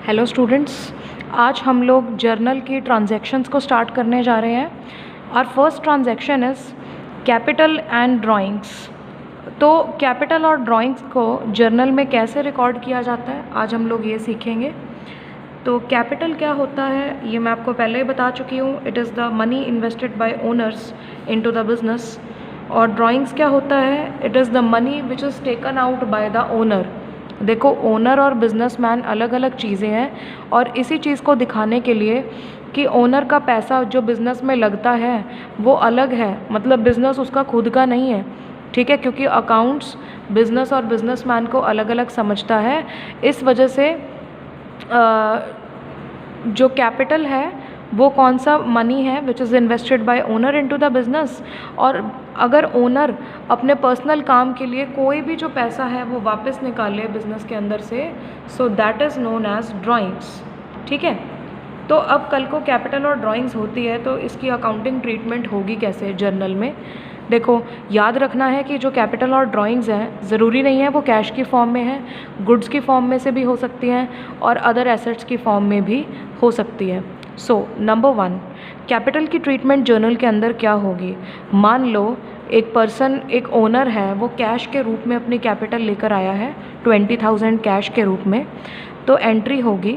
Hello students, आज हम लोग जर्नल की ट्रांजैक्शंस को स्टार्ट करने जा रहे हैं। Our first transaction is capital and drawings. तो कैपिटल और ड्राइंग्स को जर्नल में कैसे रिकॉर्ड किया जाता है, आज हम लोग ये सीखेंगे। तो कैपिटल क्या होता है ये मैं आपको पहले ही बता चुकी हूँ। It is the money invested bye owners into the business. और ड्राइंग्स क्या होता है, it is the money which is taken out by the owner. देखो, ओनर और बिजनेसमैन अलग अलग चीज़ें हैं, और इसी चीज़ को दिखाने के लिए कि ओनर का पैसा जो बिज़नेस में लगता है वो अलग है, मतलब बिज़नेस उसका खुद का नहीं है, ठीक है, क्योंकि अकाउंट्स बिज़नेस और बिजनेसमैन को अलग अलग समझता है। इस वजह से जो कैपिटल है वो कौन सा मनी है which is invested bye owner into the business. और अगर ओनर अपने पर्सनल काम के लिए कोई भी जो पैसा है वो वापस निकाले बिज़नेस के अंदर से, so that is known as drawings, ठीक है। तो अब कल को कैपिटल और ड्राइंग्स होती है तो इसकी अकाउंटिंग ट्रीटमेंट होगी कैसे जर्नल में। देखो, याद रखना है कि जो कैपिटल और ड्राइंग्स हैं ज़रूरी नहीं है वो कैश की फॉर्म में है, गुड्स की फॉर्म में से भी हो सकती हैं और अदर एसेट्स की फॉर्म में भी हो सकती है। सो नंबर 1, कैपिटल की ट्रीटमेंट जर्नल के अंदर क्या होगी। मान लो एक पर्सन, एक ओनर है, वो कैश के रूप में अपनी कैपिटल लेकर आया है 20,000 कैश के रूप में। तो एंट्री होगी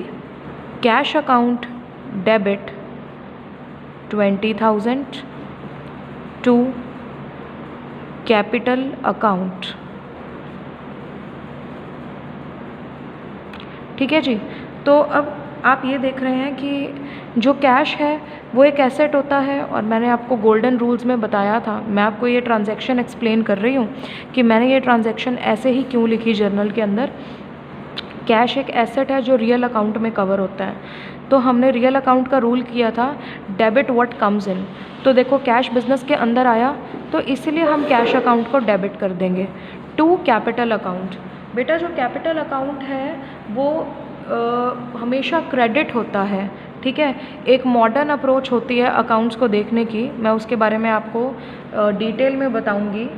cash account debit 20,000 to capital account, ठीक है जी। तो अब आप ये देख रहे हैं कि जो कैश है वो एक एसेट होता है, और मैंने आपको गोल्डन रूल्स में बताया था। मैं आपको ये ट्रांजैक्शन एक्सप्लेन कर रही हूँ कि मैंने ये ट्रांजैक्शन ऐसे ही क्यों लिखी जर्नल के अंदर। कैश एक एसेट है जो रियल अकाउंट में कवर होता है, तो हमने रियल अकाउंट का रूल किया था डेबिट व्हाट कम्स इन। तो देखो, कैश बिजनेस के अंदर आया तो इसीलिए हम कैश अकाउंट को डेबिट कर देंगे टू कैपिटल अकाउंट। बेटा, जो कैपिटल अकाउंट है वो हमेशा क्रेडिट होता है, ठीक है। एक मॉडर्न अप्रोच होती है अकाउंट्स को देखने की, मैं उसके बारे में आपको डिटेल में बताऊंगी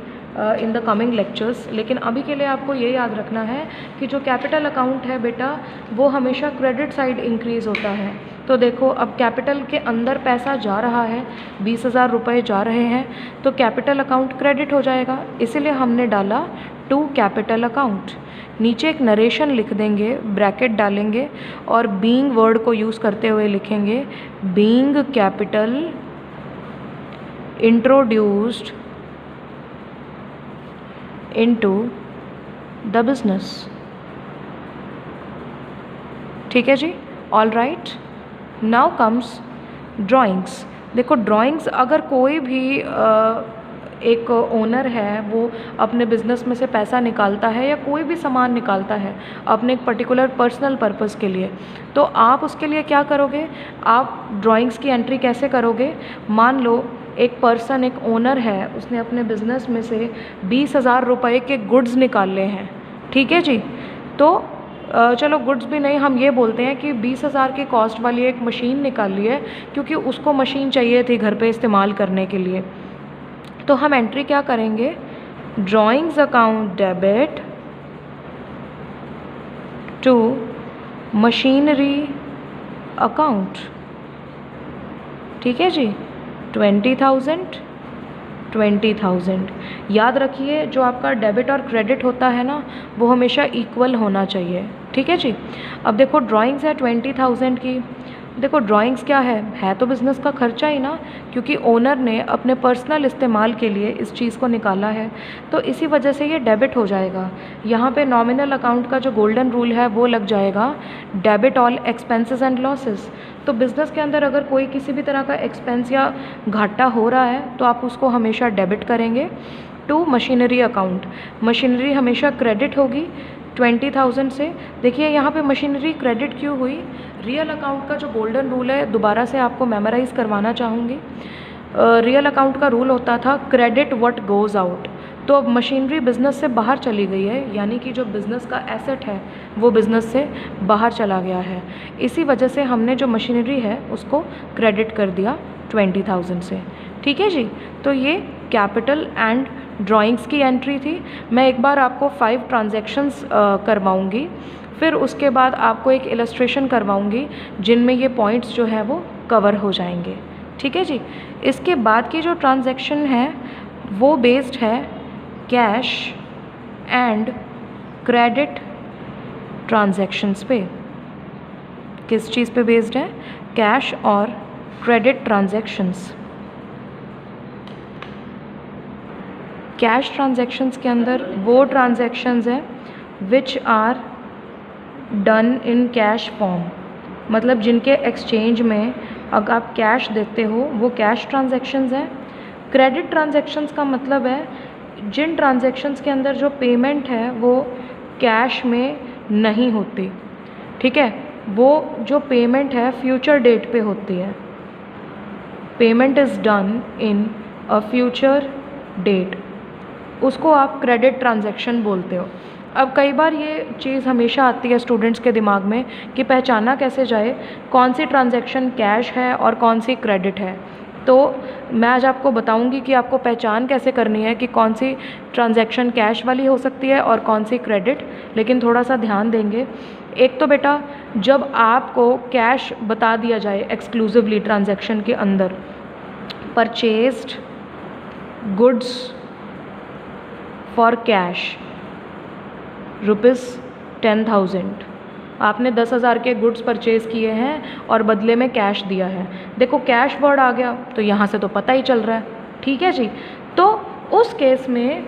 इन द कमिंग लेक्चर्स। लेकिन अभी के लिए आपको ये याद रखना है कि जो कैपिटल अकाउंट है बेटा, वो हमेशा क्रेडिट साइड इंक्रीज़ होता है। तो देखो, अब कैपिटल के अंदर पैसा जा रहा है, 20,000 रुपये जा रहे हैं, तो कैपिटल अकाउंट क्रेडिट हो जाएगा, इसीलिए हमने डाला टू कैपिटल अकाउंट। नीचे एक नरेशन लिख देंगे, ब्रैकेट डालेंगे और बीइंग वर्ड को यूज़ करते हुए लिखेंगे being capital introduced into the business, ठीक है जी। All right, now comes drawings. देखो, ड्राइंग्स अगर कोई भी एक ओनर है वो अपने बिज़नेस में से पैसा निकालता है या कोई भी सामान निकालता है अपने एक पर्टिकुलर पर्सनल पर्पस के लिए, तो आप उसके लिए क्या करोगे, आप ड्राइंग्स की एंट्री कैसे करोगे। मान लो एक पर्सन, एक ओनर है, उसने अपने बिज़नेस में से 20,000 रुपये के गुड्स निकाले हैं, ठीक है जी। तो चलो, गुड्स भी नहीं, हम ये बोलते हैं कि 20,000 की कॉस्ट वाली एक मशीन निकाल ली है, क्योंकि उसको मशीन चाहिए थी घर पे इस्तेमाल करने के लिए। तो हम एंट्री क्या करेंगे, drawings account debit to machinery account, ठीक है जी। 20,000 याद रखिए, जो आपका डेबिट और क्रेडिट होता है ना, वो हमेशा इक्वल होना चाहिए, ठीक है जी। अब देखो, ड्राइंग्स है 20,000 की। देखो, ड्राइंग्स क्या है तो बिज़नेस का खर्चा ही ना, क्योंकि ओनर ने अपने पर्सनल इस्तेमाल के लिए इस चीज़ को निकाला है, तो इसी वजह से ये डेबिट हो जाएगा। यहाँ पे नॉमिनल अकाउंट का जो गोल्डन रूल है वो लग जाएगा, debit all expenses and losses. तो बिज़नेस के अंदर अगर कोई किसी भी तरह का एक्सपेंस या घाटा हो रहा है तो आप उसको हमेशा डेबिट करेंगे टू मशीनरी अकाउंट। मशीनरी हमेशा क्रेडिट होगी 20,000 से। देखिए, यहाँ पे मशीनरी क्रेडिट क्यों हुई, रियल अकाउंट का जो गोल्डन रूल है दोबारा से आपको मेमोराइज़ करवाना चाहूँगी। रियल अकाउंट का रूल होता था क्रेडिट व्हाट गोज़ आउट। तो अब मशीनरी बिज़नेस से बाहर चली गई है, यानी कि जो बिज़नेस का एसेट है वो बिज़नेस से बाहर चला गया है, इसी वजह से हमने जो मशीनरी है उसको क्रेडिट कर दिया 20,000 से, ठीक है जी। तो ये कैपिटल एंड ड्राइंग्स की एंट्री थी। मैं एक बार आपको 5 ट्रांजैक्शंस करवाऊँगी। फिर उसके बाद आपको एक इलस्ट्रेशन करवाऊंगी जिनमें ये पॉइंट्स जो है वो कवर हो जाएंगे। ठीक है जी। इसके बाद की जो ट्रांजैक्शन है वो बेस्ड है कैश एंड क्रेडिट ट्रांजैक्शंस पे। किस चीज़ पे बेस्ड है? कैश और क्रेडिट ट्रांजैक्शंस। कैश ट्रांजैक्शंस के अंदर वो ट्रांजैक्शंस हैं which are done in cash form, मतलब जिनके एक्सचेंज में अगर आप कैश देते हो वो कैश ट्रांजैक्शंस हैं। क्रेडिट ट्रांजैक्शंस का मतलब है जिन ट्रांजैक्शंस के अंदर जो पेमेंट है वो कैश में नहीं होती। ठीक है, वो जो पेमेंट है फ्यूचर डेट पे होती है। Payment is done in a future date, उसको आप क्रेडिट ट्रांजैक्शन बोलते हो। अब कई बार ये चीज़ हमेशा आती है स्टूडेंट्स के दिमाग में कि पहचाना कैसे जाए कौन सी ट्रांजैक्शन कैश है और कौन सी क्रेडिट है। तो मैं आज आपको बताऊंगी कि आपको पहचान कैसे करनी है कि कौन सी ट्रांजैक्शन कैश वाली हो सकती है और कौन सी क्रेडिट। लेकिन थोड़ा सा ध्यान देंगे। एक तो बेटा जब आपको कैश बता दिया जाए एक्सक्लूसिवली ट्रांजैक्शन के अंदर, परचेज्ड गुड्स फॉर कैश ₹10,000, आपने 10,000 के गुड्स परचेज़ किए हैं और बदले में कैश दिया है। देखो कैश वर्ड आ गया तो यहाँ से तो पता ही चल रहा है। ठीक है जी। तो उस केस में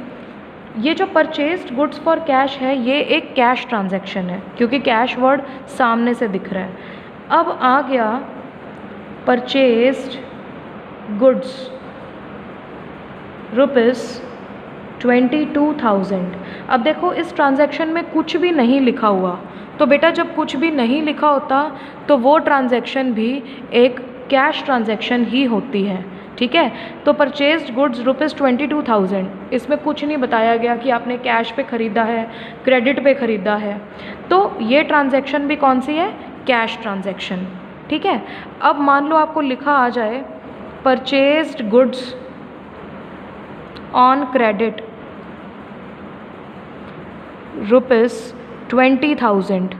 ये जो परचेज्ड गुड्स फॉर कैश है ये एक कैश ट्रांजैक्शन है क्योंकि कैश वर्ड सामने से दिख रहा है। अब आ गया परचेज्ड गुड्स ₹22,000। अब देखो इस ट्रांजैक्शन में कुछ भी नहीं लिखा हुआ, तो बेटा जब कुछ भी नहीं लिखा होता तो वो ट्रांजैक्शन भी एक कैश ट्रांजैक्शन ही होती है। ठीक है, तो परचेज्ड गुड्स ₹22,000, इसमें कुछ नहीं बताया गया कि आपने कैश पे ख़रीदा है क्रेडिट पे ख़रीदा है, तो ये ट्रांजैक्शन भी कौन सी है? Cash transaction. ठीक है, अब मान लो आपको लिखा आ जाए परचेज्ड गुड्स ऑन क्रेडिट ₹20,000,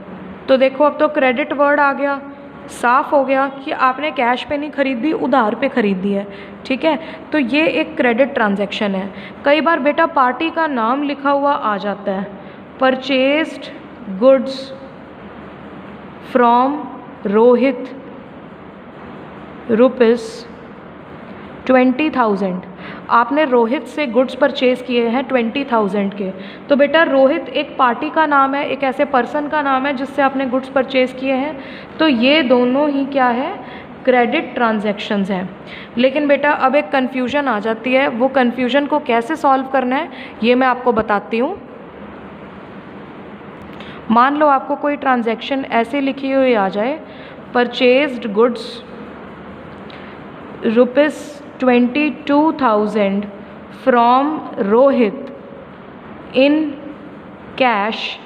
तो देखो अब तो क्रेडिट वर्ड आ गया, साफ हो गया कि आपने कैश पे नहीं खरीदी, उधार पे खरीदी है। ठीक है, तो ये एक क्रेडिट ट्रांजैक्शन है। कई बार बेटा पार्टी का नाम लिखा हुआ आ जाता है, परचेज्ड गुड्स फ्रॉम रोहित ₹20,000, आपने रोहित से गुड्स परचेज़ किए हैं 20,000 के। तो बेटा रोहित एक पार्टी का नाम है, एक ऐसे पर्सन का नाम है जिससे आपने गुड्स परचेज़ किए हैं, तो ये दोनों ही क्या है? क्रेडिट ट्रांजैक्शंस हैं। लेकिन बेटा अब एक कन्फ्यूजन आ जाती है, वो कन्फ्यूजन को कैसे सॉल्व करना है ये मैं आपको बताती हूँ। मान लो आपको कोई ट्रांजैक्शन ऐसे लिखी हुई आ जाए, purchased goods ₹22,000 from Rohit in cash.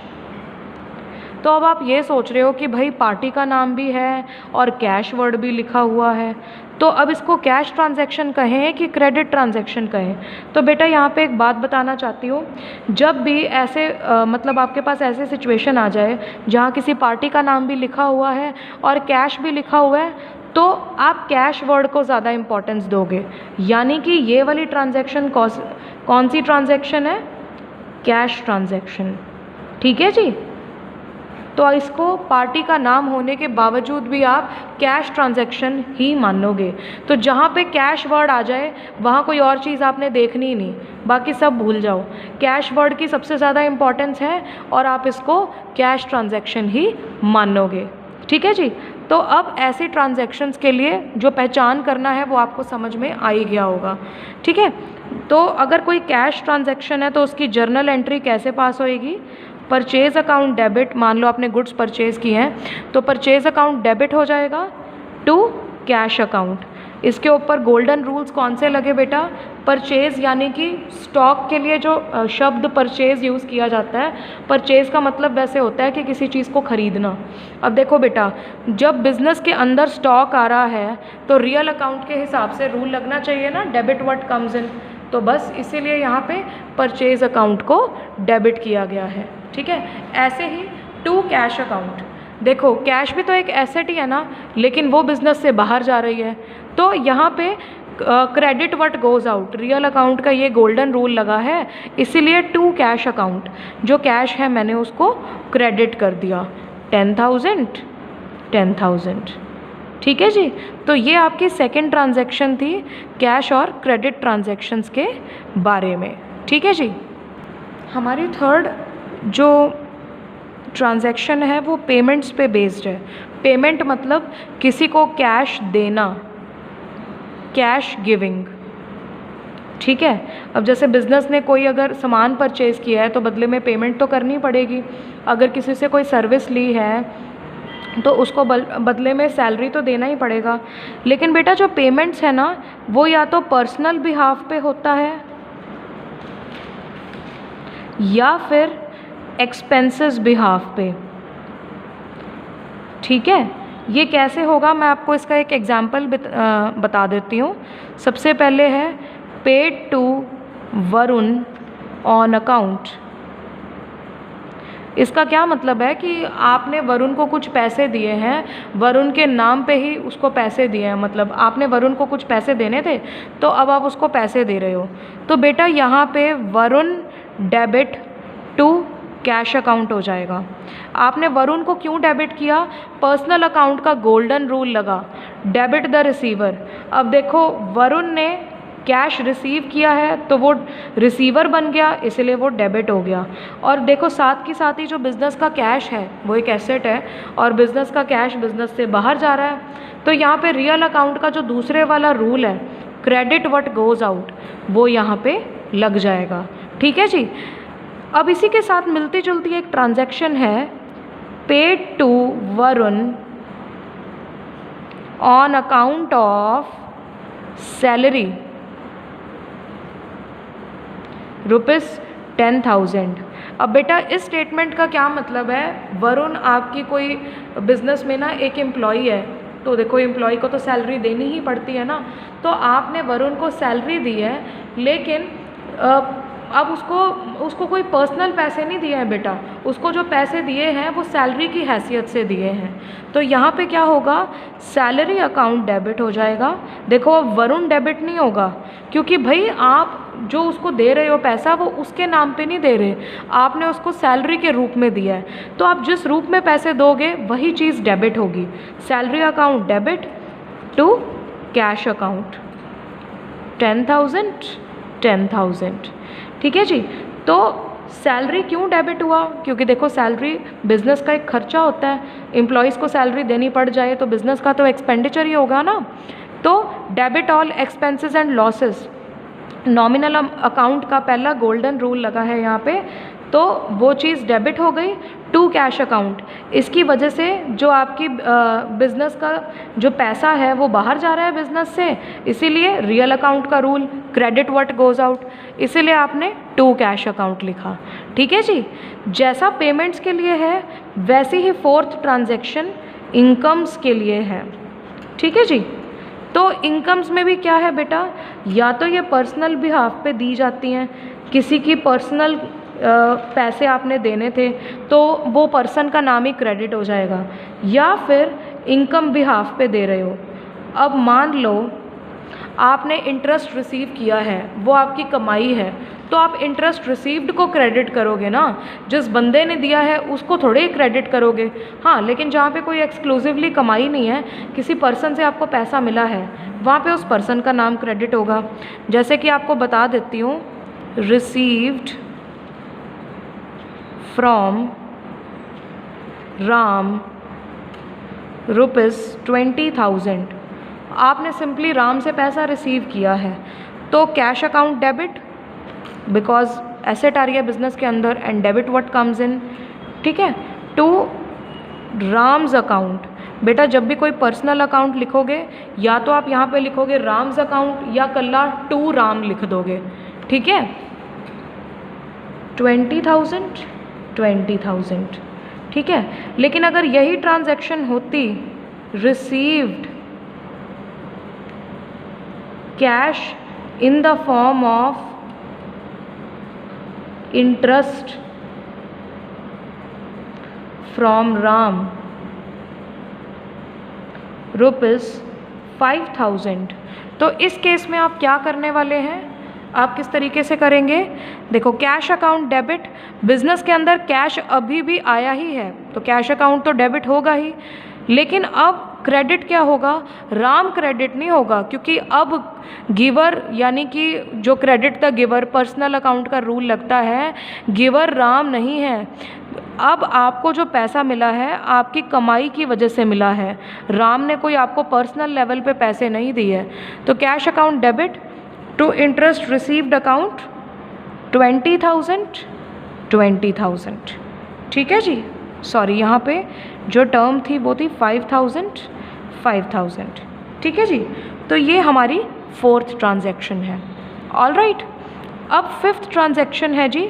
तो अब आप ये सोच रहे हो कि भाई पार्टी का नाम भी है और कैश वर्ड भी लिखा हुआ है, तो अब इसको कैश ट्रांजैक्शन कहें कि क्रेडिट ट्रांजैक्शन कहें? तो बेटा यहाँ पे एक बात बताना चाहती हूँ, जब भी ऐसे मतलब आपके पास ऐसे सिचुएशन आ जाए जहाँ किसी पार्टी का नाम भी लिखा हुआ है और कैश भी लिखा हुआ है, तो आप कैश वर्ड को ज़्यादा इम्पोर्टेंस दोगे। यानी कि ये वाली ट्रांजैक्शन कौन सी ट्रांजैक्शन है? Cash transaction. ठीक है जी। तो इसको पार्टी का नाम होने के बावजूद भी आप कैश ट्रांजैक्शन ही मानोगे। तो जहाँ पे कैश वर्ड आ जाए वहाँ कोई और चीज़ आपने देखनी ही नहीं, बाकी सब भूल जाओ। कैश वर्ड की सबसे ज़्यादा इम्पोर्टेंस है और आप इसको कैश ट्रांजैक्शन ही मानोगे। ठीक है जी। तो अब ऐसे ट्रांजैक्शंस के लिए जो पहचान करना है वो आपको समझ में आ ही गया होगा। ठीक है, तो अगर कोई कैश ट्रांजैक्शन है तो उसकी जर्नल एंट्री कैसे पास होएगी? परचेज़ अकाउंट डेबिट, मान लो आपने गुड्स परचेज़ किए हैं तो परचेज़ अकाउंट डेबिट हो जाएगा टू कैश अकाउंट। इसके ऊपर गोल्डन रूल्स कौन से लगे बेटा? परचेज़ यानी कि स्टॉक के लिए जो शब्द परचेज़ यूज़ किया जाता है, परचेज़ का मतलब वैसे होता है कि किसी चीज़ को ख़रीदना। अब देखो बेटा, जब बिज़नेस के अंदर स्टॉक आ रहा है तो रियल अकाउंट के हिसाब से रूल लगना चाहिए ना, डेबिट व्हाट कम्स इन। तो बस इसीलिए यहाँ पे परचेज़ अकाउंट को डेबिट किया गया है। ठीक है, ऐसे ही टू कैश अकाउंट। देखो कैश भी तो एक एसेट ही है ना, लेकिन वो बिजनेस से बाहर जा रही है, तो यहाँ पे credit what goes out, real account का ये गोल्डन रूल लगा है, इसीलिए टू कैश अकाउंट, जो कैश है मैंने उसको क्रेडिट कर दिया 10,000 10,000। ठीक है जी, तो ये आपकी सेकंड ट्रांजैक्शन थी कैश और क्रेडिट ट्रांजैक्शंस के बारे में। ठीक है जी, हमारी थर्ड जो ट्रांजैक्शन है वो पेमेंट्स पे बेस्ड है। पेमेंट मतलब किसी को कैश देना, कैश गिविंग। ठीक है, अब जैसे बिज़नेस ने कोई अगर सामान परचेज़ किया है तो बदले में पेमेंट तो करनी पड़ेगी। अगर किसी से कोई सर्विस ली है तो उसको बदले में सैलरी तो देना ही पड़ेगा। लेकिन बेटा जो पेमेंट्स है ना, वो या तो पर्सनल बिहाफ पे होता है या फिर एक्सपेंसेस बिहाफ पे। ठीक है, ये कैसे होगा मैं आपको इसका एक एग्जांपल बता देती हूँ। सबसे पहले है paid to Varun on account. इसका क्या मतलब है कि आपने वरुण को कुछ पैसे दिए हैं, वरुण के नाम पे ही उसको पैसे दिए हैं, मतलब आपने वरुण को कुछ पैसे देने थे तो अब आप उसको पैसे दे रहे हो। तो बेटा यहाँ पे Varun debit to cash account हो जाएगा। आपने वरुण को क्यों डेबिट किया? पर्सनल अकाउंट का गोल्डन रूल लगा, डेबिट द रिसीवर। अब देखो वरुण ने कैश रिसीव किया है तो वो रिसीवर बन गया, इसलिए वो डेबिट हो गया। और देखो साथ के साथ ही जो बिज़नेस का कैश है वो एक एसेट है और बिज़नेस का कैश बिज़नेस से बाहर जा रहा है, तो यहाँ पे रियल अकाउंट का जो दूसरे वाला रूल है क्रेडिट व्हाट गोज़ आउट, वो यहाँ पे लग जाएगा। ठीक है जी, अब इसी के साथ मिलती जुलती एक ट्रांजैक्शन है paid to Varun on account of salary ₹10,000। अब बेटा इस स्टेटमेंट का क्या मतलब है? वरुण आपकी कोई बिजनेस में ना एक एम्प्लॉई है, तो देखो एम्प्लॉई को तो सैलरी देनी ही पड़ती है ना, तो आपने वरुण को सैलरी दी है, लेकिन अब उसको कोई पर्सनल पैसे नहीं दिए हैं बेटा, उसको जो पैसे दिए हैं वो सैलरी की हैसियत से दिए हैं। तो यहाँ पे क्या होगा, सैलरी अकाउंट डेबिट हो जाएगा। देखो अब वरुण डेबिट नहीं होगा, क्योंकि भाई आप जो उसको दे रहे हो पैसा वो उसके नाम पे नहीं दे रहे, आपने उसको सैलरी के रूप में दिया है, तो आप जिस रूप में पैसे दोगे वही चीज़ डेबिट होगी। Salary account debit to cash account 10,000 10,000। ठीक है जी, तो सैलरी क्यों डेबिट हुआ? क्योंकि देखो सैलरी बिजनेस का एक खर्चा होता है, एम्प्लॉयज़ को सैलरी देनी पड़ जाए तो बिजनेस का तो एक्सपेंडिचर ही होगा ना। तो debit all expenses and losses, nominal account का पहला गोल्डन रूल लगा है यहाँ पे, तो वो चीज़ डेबिट हो गई टू कैश अकाउंट। इसकी वजह से जो आपकी बिज़नेस का जो पैसा है वो बाहर जा रहा है बिज़नेस से, इसीलिए रियल अकाउंट का rule credit what goes out, इसीलिए आपने टू कैश अकाउंट लिखा। ठीक है जी, जैसा पेमेंट्स के लिए है वैसे ही फोर्थ ट्रांजैक्शन इनकम्स के लिए है। ठीक है जी, तो इनकम्स में भी क्या है बेटा, या तो ये पर्सनल बिहाफ पे दी जाती हैं, किसी की पर्सनल पैसे आपने देने थे तो वो पर्सन का नाम ही क्रेडिट हो जाएगा, या फिर इनकम बिहाफ पे दे रहे हो। अब मान लो आपने इंटरेस्ट रिसीव किया है, वो आपकी कमाई है, तो आप इंटरेस्ट रिसीव्ड को क्रेडिट करोगे ना, जिस बंदे ने दिया है उसको थोड़े ही क्रेडिट करोगे। हाँ, लेकिन जहाँ पे कोई एक्सक्लूसिवली कमाई नहीं है, किसी पर्सन से आपको पैसा मिला है, वहाँ पे उस पर्सन का नाम क्रेडिट होगा। जैसे कि आपको बता देती हूँ, रिसीव्ड फ्रॉम राम ₹20,000, आपने सिंपली राम से पैसा रिसीव किया है, तो cash account debit, because asset आ रही है बिजनेस के अंदर, and debit what comes in. ठीक है, टू राम्स अकाउंट। बेटा जब भी कोई पर्सनल अकाउंट लिखोगे, या तो आप यहाँ पे लिखोगे राम्स अकाउंट या कल्ला टू राम लिख दोगे। ठीक है, 20,000 20,000। ठीक है, लेकिन अगर यही ट्रांजैक्शन होती received cash in the form of interest from Ram ₹5,000। तो इस केस में आप क्या करने वाले हैं, आप किस तरीके से करेंगे? देखो, कैश अकाउंट डेबिट, बिजनेस के अंदर कैश अभी भी आया ही है तो कैश अकाउंट तो डेबिट होगा ही, लेकिन अब क्रेडिट क्या होगा? राम क्रेडिट नहीं होगा, क्योंकि अब गिवर यानी कि जो credit the giver personal account का रूल लगता है, गिवर राम नहीं है। अब आपको जो पैसा मिला है आपकी कमाई की वजह से मिला है, राम ने कोई आपको पर्सनल लेवल पे पैसे नहीं दिए। तो cash account debit to interest received account 20,000। ठीक है जी, सॉरी यहाँ पे जो टर्म थी वो थी 5,000। ठीक है जी, तो ये हमारी 4th ट्रांजैक्शन है। ऑल राइट, अब 5th ट्रांजैक्शन है जी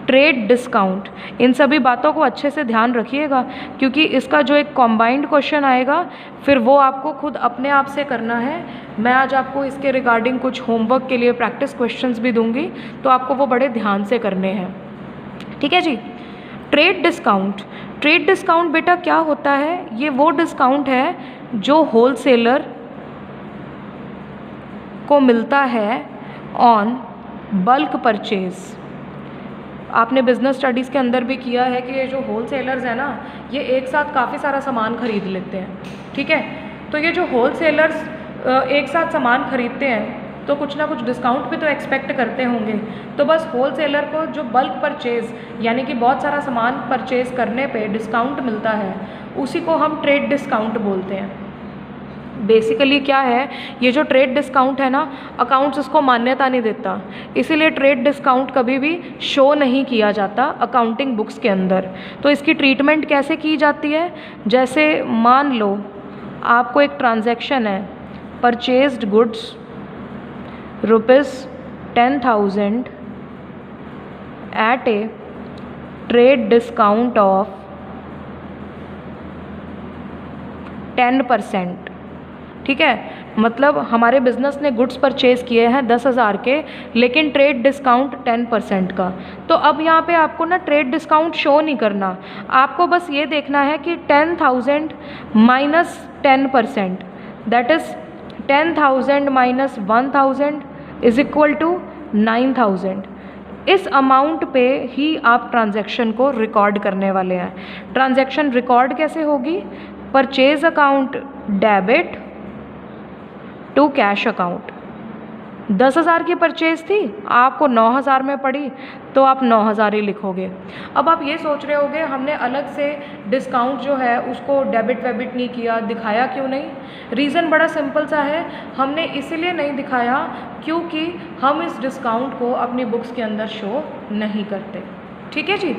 ट्रेड डिस्काउंट। इन सभी बातों को अच्छे से ध्यान रखिएगा, क्योंकि इसका जो एक कॉम्बाइंड क्वेश्चन आएगा फिर वो आपको खुद अपने आप से करना है। मैं आज आपको इसके रिगार्डिंग कुछ होमवर्क के लिए प्रैक्टिस क्वेश्चंस भी दूंगी, तो आपको वो बड़े ध्यान से करने हैं। ठीक है जी, ट्रेड डिस्काउंट। ट्रेड डिस्काउंट बेटा क्या होता है? ये वो डिस्काउंट है जो होलसेलर को मिलता है ऑन बल्क परचेज। आपने बिजनेस स्टडीज़ के अंदर भी किया है कि ये जो होलसेलर्स हैं ना, ये एक साथ काफ़ी सारा सामान खरीद लेते हैं। ठीक है, तो ये जो होलसेलर्स एक साथ सामान खरीदते हैं तो कुछ ना कुछ डिस्काउंट भी तो एक्सपेक्ट करते होंगे। तो बस होलसेलर को जो बल्क परचेज़ यानी कि बहुत सारा सामान परचेज़ करने पे डिस्काउंट मिलता है, उसी को हम ट्रेड डिस्काउंट बोलते हैं। बेसिकली क्या है, ये जो ट्रेड डिस्काउंट है ना, अकाउंट्स उसको मान्यता नहीं देता, इसीलिए ट्रेड डिस्काउंट कभी भी शो नहीं किया जाता अकाउंटिंग बुक्स के अंदर। तो इसकी ट्रीटमेंट कैसे की जाती है? जैसे मान लो आपको एक ट्रांजैक्शन है, purchased goods ₹10,000 at a trade discount of 10%। ठीक है, मतलब हमारे बिजनेस ने गुड्स परचेज़ किए हैं 10,000 के, लेकिन ट्रेड डिस्काउंट 10% का। तो अब यहाँ पे आपको ना ट्रेड डिस्काउंट शो नहीं करना, आपको बस ये देखना है कि 10,000 minus 10%, that is 10,000 minus 1,000 is equal to 9,000। इस अमाउंट पे ही आप ट्रांजैक्शन को रिकॉर्ड करने वाले हैं। ट्रांजैक्शन रिकॉर्ड कैसे होगी? Purchase account debit to cash account. 10,000 की परचेज थी, आपको 9,000 में पड़ी, तो आप 9,000 ही लिखोगे। अब आप ये सोच रहे होगे हमने अलग से डिस्काउंट जो है उसको डेबिट वेबिट नहीं किया, दिखाया क्यों नहीं? रीज़न बड़ा सिंपल सा है, हमने इसलिए नहीं दिखाया क्योंकि हम इस डिस्काउंट को अपनी बुक्स के अंदर शो नहीं करते। ठीक है जी,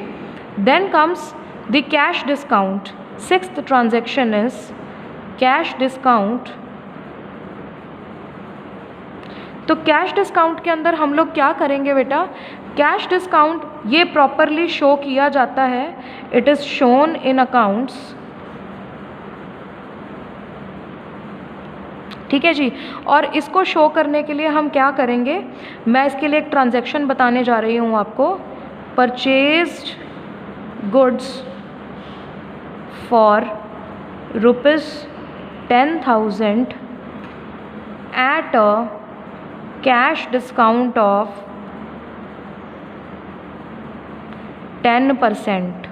then comes the cash discount. 6th transaction is cash discount. तो कैश डिस्काउंट के अंदर हम लोग क्या करेंगे बेटा? कैश डिस्काउंट ये प्रॉपरली शो किया जाता है, it is shown in accounts. ठीक है जी, और इसको शो करने के लिए हम क्या करेंगे? मैं इसके लिए एक ट्रांजैक्शन बताने जा रही हूँ आपको। Purchased goods for ₹10,000 at a cash discount of 10%।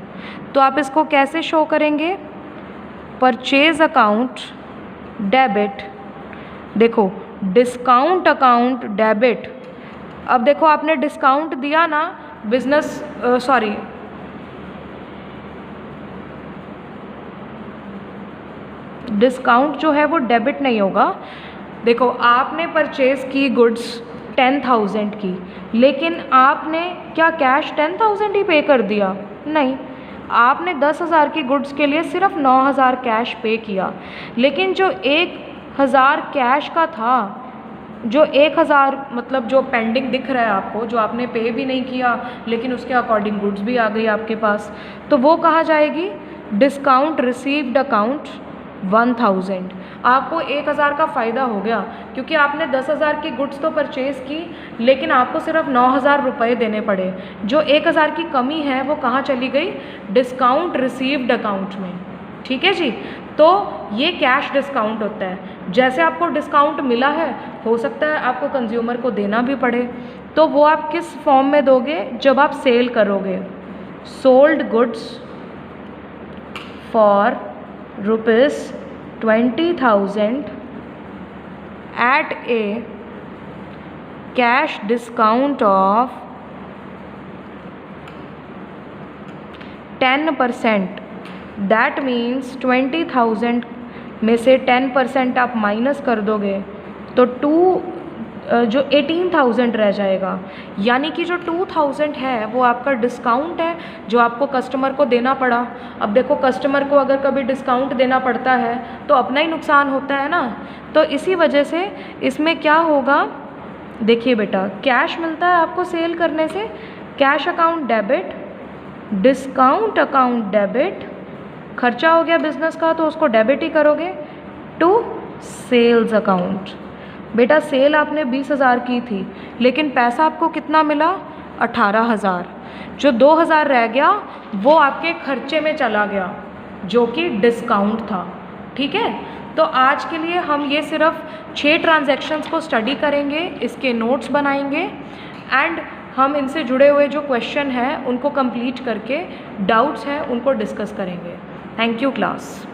तो आप इसको कैसे शो करेंगे? परचेज अकाउंट डेबिट, देखो डिस्काउंट अकाउंट डेबिट। अब देखो आपने डिस्काउंट दिया ना बिजनेस, सॉरी डिस्काउंट जो है वो डेबिट नहीं होगा। देखो आपने परचेज़ की गुड्स 10,000 की, लेकिन आपने क्या कैश 10,000 ही पे कर दिया? नहीं, आपने 10,000 की गुड्स के लिए सिर्फ 9,000 कैश पे किया, लेकिन जो 1,000 कैश का था, जो 1,000 मतलब जो पेंडिंग दिख रहा है आपको, जो आपने पे भी नहीं किया लेकिन उसके अकॉर्डिंग गुड्स भी आ गई आपके पास, तो वो कहा जाएगी डिस्काउंट रिसीव्ड अकाउंट 1,000। आपको 1,000 का फ़ायदा हो गया, क्योंकि आपने 10,000 की गुड्स तो परचेज़ की, लेकिन आपको सिर्फ 9,000 रुपये देने पड़े। जो 1,000 की कमी है वो कहाँ चली गई? डिस्काउंट रिसीव्ड अकाउंट में। ठीक है जी, तो ये कैश डिस्काउंट होता है। जैसे आपको डिस्काउंट मिला है, हो सकता है आपको कंज्यूमर को देना भी पड़े, तो वो आप किस फॉर्म में दोगे? जब आप सेल करोगे। Sold goods for ₹20,000 at a cash discount of 10%। That means 20,000 में से 10% आप माइनस कर दोगे तो जो 18,000 रह जाएगा। यानी कि जो 2,000 है वो आपका डिस्काउंट है जो आपको कस्टमर को देना पड़ा। अब देखो, कस्टमर को अगर कभी डिस्काउंट देना पड़ता है तो अपना ही नुकसान होता है ना। तो इसी वजह से इसमें क्या होगा, देखिए बेटा, कैश मिलता है आपको सेल करने से, cash account debit, discount account debit, खर्चा हो गया बिजनेस का तो उसको डेबिट ही करोगे, टू सेल्स अकाउंट। बेटा सेल आपने 20,000 की थी, लेकिन पैसा आपको कितना मिला? 18,000। जो 2,000 रह गया वो आपके खर्चे में चला गया, जो कि डिस्काउंट था। ठीक है, तो आज के लिए हम ये सिर्फ 6 ट्रांजैक्शंस को स्टडी करेंगे, इसके नोट्स बनाएंगे एंड हम इनसे जुड़े हुए जो क्वेश्चन हैं उनको कंप्लीट करके डाउट्स हैं उनको डिस्कस करेंगे। Thank you class.